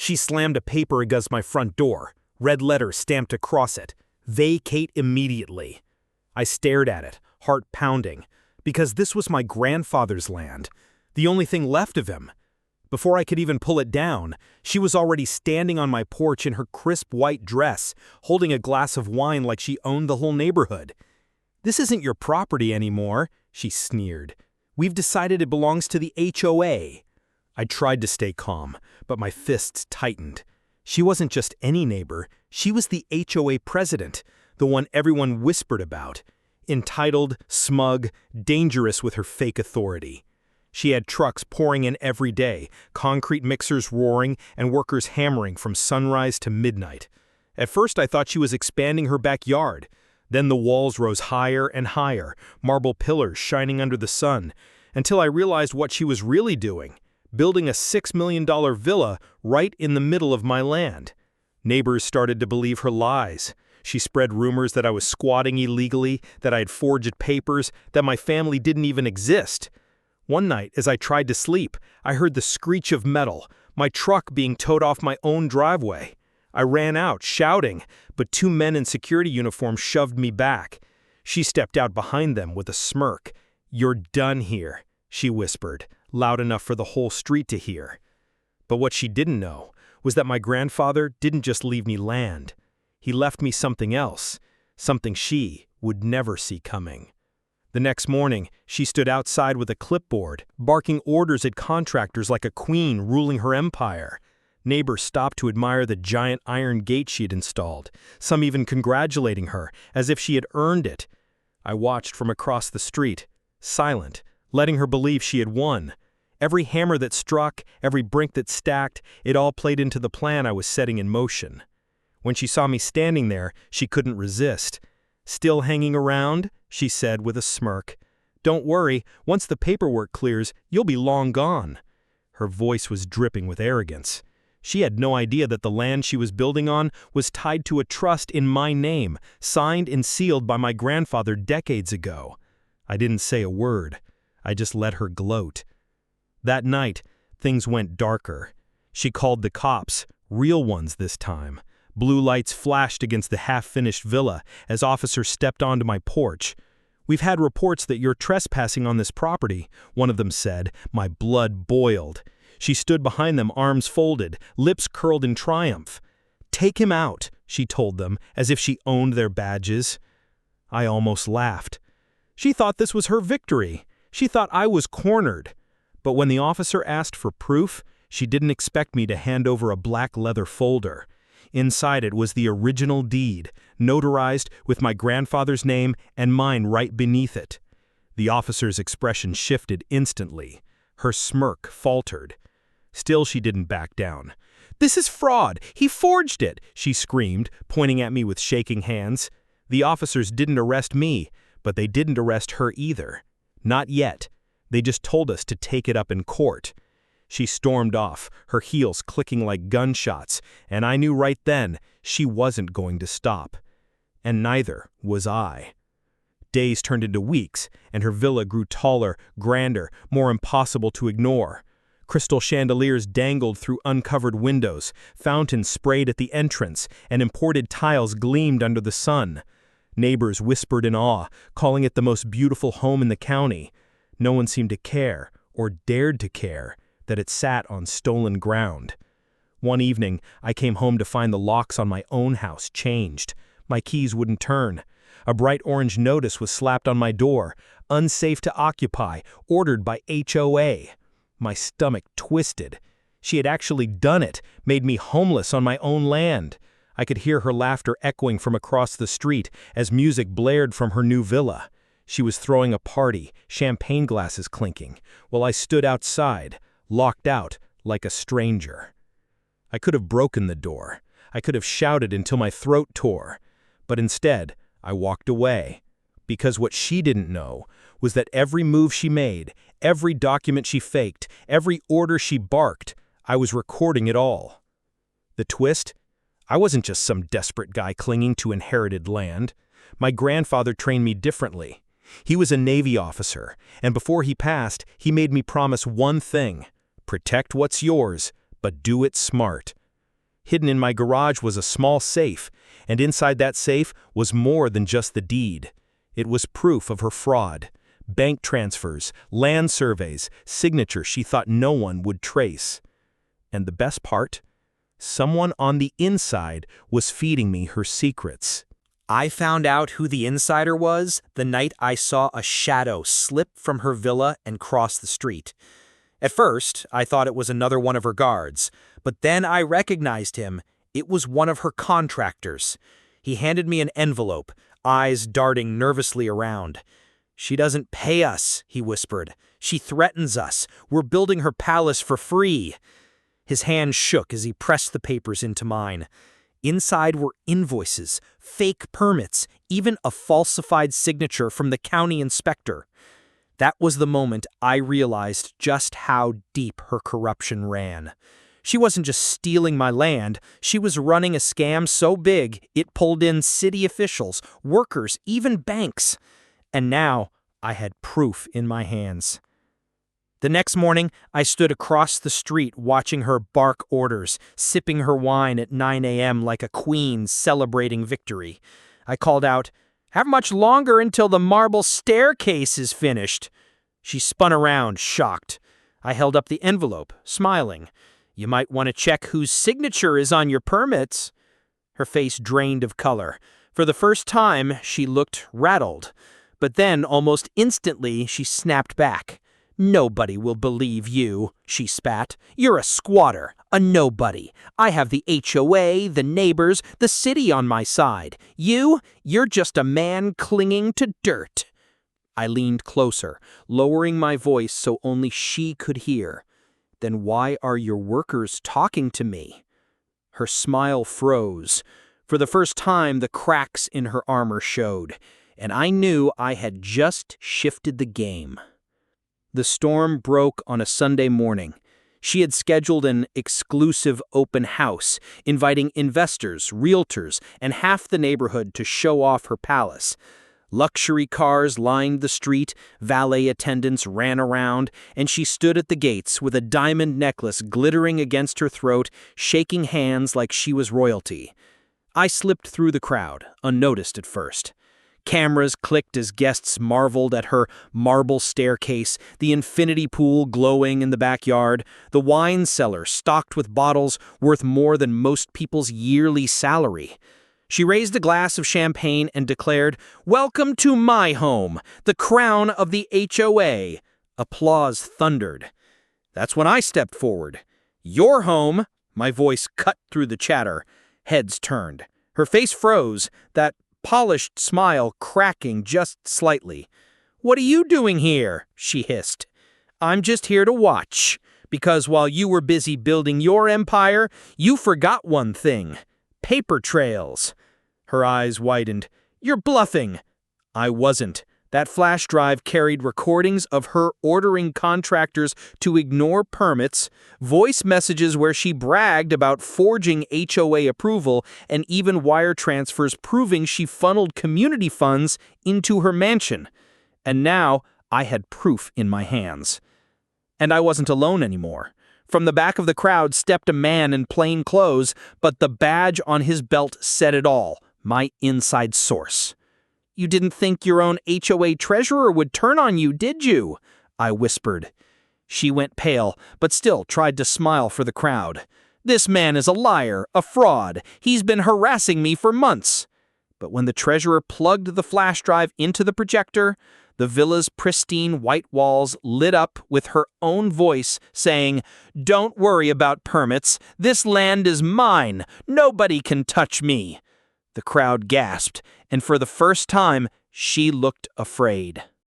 She slammed a paper against my front door, red letters stamped across it. Vacate immediately. I stared at it, heart pounding, because this was my grandfather's land, the only thing left of him. Before I could even pull it down, she was already standing on my porch in her crisp white dress, holding a glass of wine like she owned the whole neighborhood. "This isn't your property anymore," she sneered. "We've decided it belongs to the HOA." I tried to stay calm, but my fists tightened. She wasn't just any neighbor, she was the HOA president, the one everyone whispered about. Entitled, smug, dangerous with her fake authority. She had trucks pouring in every day, concrete mixers roaring, and workers hammering from sunrise to midnight. At first I thought she was expanding her backyard. Then the walls rose higher and higher, marble pillars shining under the sun, until I realized what she was really doing, building a $6 million villa right in the middle of my land. Neighbors started to believe her lies. She spread rumors that I was squatting illegally, that I had forged papers, that my family didn't even exist. One night, as I tried to sleep, I heard the screech of metal, my truck being towed off my own driveway. I ran out, shouting, but two men in security uniforms shoved me back. She stepped out behind them with a smirk. "You're done here," she whispered, loud enough for the whole street to hear. But what she didn't know was that my grandfather didn't just leave me land. He left me something else, something she would never see coming. The next morning, she stood outside with a clipboard, barking orders at contractors like a queen ruling her empire. Neighbors stopped to admire the giant iron gate she had installed, some even congratulating her, as if she had earned it. I watched from across the street, silent, letting her believe she had won. Every hammer that struck, every brick that stacked, it all played into the plan I was setting in motion. When she saw me standing there, she couldn't resist. "Still hanging around?" she said with a smirk. "Don't worry, once the paperwork clears, you'll be long gone." Her voice was dripping with arrogance. She had no idea that the land she was building on was tied to a trust in my name, signed and sealed by my grandfather decades ago. I didn't say a word. I just let her gloat. That night, things went darker. She called the cops, real ones this time. Blue lights flashed against the half-finished villa as officers stepped onto my porch. "We've had reports that you're trespassing on this property," one of them said. My blood boiled. She stood behind them, arms folded, lips curled in triumph. "Take him out," she told them, as if she owned their badges. I almost laughed. She thought this was her victory. She thought I was cornered. But when the officer asked for proof, she didn't expect me to hand over a black leather folder. Inside it was the original deed, notarized with my grandfather's name and mine right beneath it. The officer's expression shifted instantly. Her smirk faltered. Still she didn't back down. "This is fraud! He forged it!" she screamed, pointing at me with shaking hands. The officers didn't arrest me, but they didn't arrest her either. Not yet. They just told us to take it up in court. She stormed off, her heels clicking like gunshots, and I knew right then she wasn't going to stop. And neither was I. Days turned into weeks, and her villa grew taller, grander, more impossible to ignore. Crystal chandeliers dangled through uncovered windows, fountains sprayed at the entrance, and imported tiles gleamed under the sun. Neighbors whispered in awe, calling it the most beautiful home in the county. No one seemed to care, or dared to care, that it sat on stolen ground. One evening, I came home to find the locks on my own house changed. My keys wouldn't turn. A bright orange notice was slapped on my door, "Unsafe to occupy, ordered by HOA." My stomach twisted. She had actually done it, made me homeless on my own land. I could hear her laughter echoing from across the street as music blared from her new villa. She was throwing a party, champagne glasses clinking, while I stood outside, locked out like a stranger. I could have broken the door. I could have shouted until my throat tore. But instead, I walked away. Because what she didn't know was that every move she made, every document she faked, every order she barked, I was recording it all. The twist? I wasn't just some desperate guy clinging to inherited land. My grandfather trained me differently. He was a Navy officer, and before he passed, he made me promise one thing: protect what's yours, but do it smart. Hidden in my garage was a small safe, and inside that safe was more than just the deed. It was proof of her fraud. Bank transfers, land surveys, signatures she thought no one would trace. And the best part? Someone on the inside was feeding me her secrets. I found out who the insider was the night I saw a shadow slip from her villa and cross the street. At first, I thought it was another one of her guards, but then I recognized him. It was one of her contractors. He handed me an envelope, eyes darting nervously around. "She doesn't pay us," he whispered. "She threatens us. We're building her palace for free." His hand shook as he pressed the papers into mine. Inside were invoices, fake permits, even a falsified signature from the county inspector. That was the moment I realized just how deep her corruption ran. She wasn't just stealing my land, she was running a scam so big it pulled in city officials, workers, even banks. And now I had proof in my hands. The next morning, I stood across the street watching her bark orders, sipping her wine at 9 a.m. like a queen celebrating victory. I called out, "How much longer until the marble staircase is finished?" She spun around, shocked. I held up the envelope, smiling. "You might want to check whose signature is on your permits." Her face drained of color. For the first time, she looked rattled. But then, almost instantly, she snapped back. "Nobody will believe you," she spat. "You're a squatter, a nobody. I have the HOA, the neighbors, the city on my side. You're just a man clinging to dirt." I leaned closer, lowering my voice so only she could hear. "Then why are your workers talking to me?" Her smile froze. For the first time, the cracks in her armor showed, and I knew I had just shifted the game. The storm broke on a Sunday morning. She had scheduled an exclusive open house, inviting investors, realtors, and half the neighborhood to show off her palace. Luxury cars lined the street, valet attendants ran around, and she stood at the gates with a diamond necklace glittering against her throat, shaking hands like she was royalty. I slipped through the crowd, unnoticed at first. Cameras clicked as guests marveled at her marble staircase, the infinity pool glowing in the backyard, the wine cellar stocked with bottles worth more than most people's yearly salary. She raised a glass of champagne and declared, "Welcome to my home, the crown of the HOA." Applause thundered. That's when I stepped forward. "Your home," my voice cut through the chatter. Heads turned. Her face froze, that polished smile cracking just slightly. "What are you doing here?" she hissed. "I'm just here to watch, because while you were busy building your empire, you forgot one thing. Paper trails." Her eyes widened. "You're bluffing." I wasn't. That flash drive carried recordings of her ordering contractors to ignore permits, voice messages where she bragged about forging HOA approval, and even wire transfers proving she funneled community funds into her mansion. And now I had proof in my hands. And I wasn't alone anymore. From the back of the crowd stepped a man in plain clothes, but the badge on his belt said it all, my inside source. "You didn't think your own HOA treasurer would turn on you, did you?" I whispered. She went pale, but still tried to smile for the crowd. "This man is a liar, a fraud. He's been harassing me for months." But when the treasurer plugged the flash drive into the projector, the villa's pristine white walls lit up with her own voice saying, "Don't worry about permits. This land is mine. Nobody can touch me." The crowd gasped, and for the first time, she looked afraid.